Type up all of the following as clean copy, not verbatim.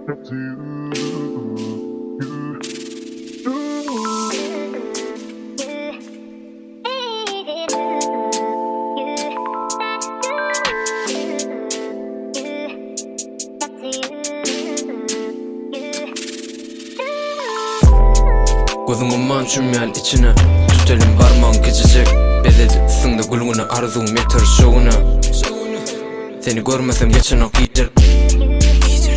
Gözüngü mançumyan içine tut elim barmağın geçecek. Bezedi üstünde gülgüne arzum yeter şoğuna. Seni görmesem geçen ok iyidir.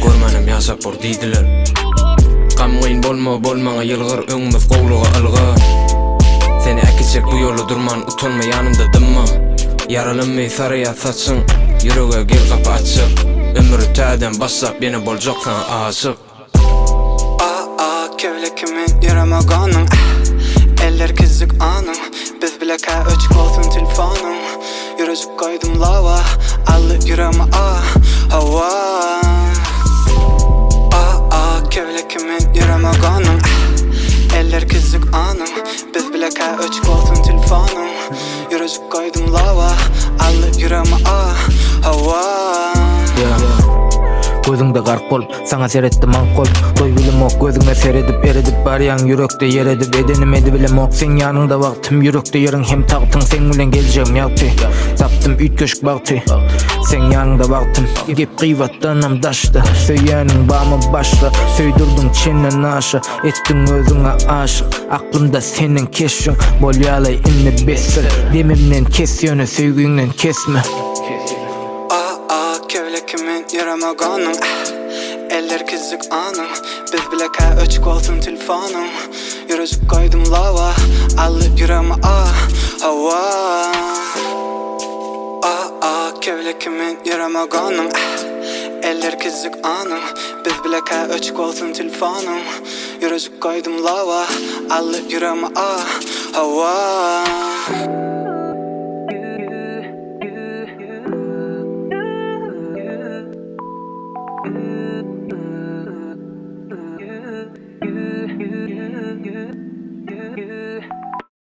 Görmenem yaşap bor deydiler. Kamgayın bolmağa yılgır öňümüz gowluga alga. Seni ekecek bu yolu durman utanma yanımda dımma. Yaralanmay saraya saçın yüreğe gel kapı açık. Ömrü täden başlap beni boljoksan aşık. Kevlekimin yüremaganym eller kizlik anım. Biz bile ka öçük olsun telefonum. Yürücük koydum lava allı yüreğime hava. Kevlekimin yüremaganym eller kizlik anım. Biz bile ka öçük olsun telefonum. Yürücük koydum lava allı yüreğime hava. Gözüňde gark bolup saňa seretdim ankol. Toy bilim ok gözüňe seredip eredip barýan yürekde yeredip edenim edi bilim ok. Sen ýanynda wagtym yürekde ýerin hem tagtyň sen bilen geljegim ýagty. Zaptym üýt köşk bagty. Sen ýanynda wagtym gep gıýbatdanam daşdy. Söýýäniň bamy başla söýdirdiň çenden aşa. Etdiň özüňe aşyk aklymda senin keşiň. Bolýaly inni besel demimden kes ýöne söýgüňden kesme. Kevlekimin yüremaganym eller kizlik anım. Biz bile ka öçük olsun telefonum. Yürücük koydum lava allı yüreğime hava. Kevlekimin yüremaganym eller kizlik anım. Biz bile ka öçük olsun telefonum. Yürücük koydum lava allı yüreğime hava.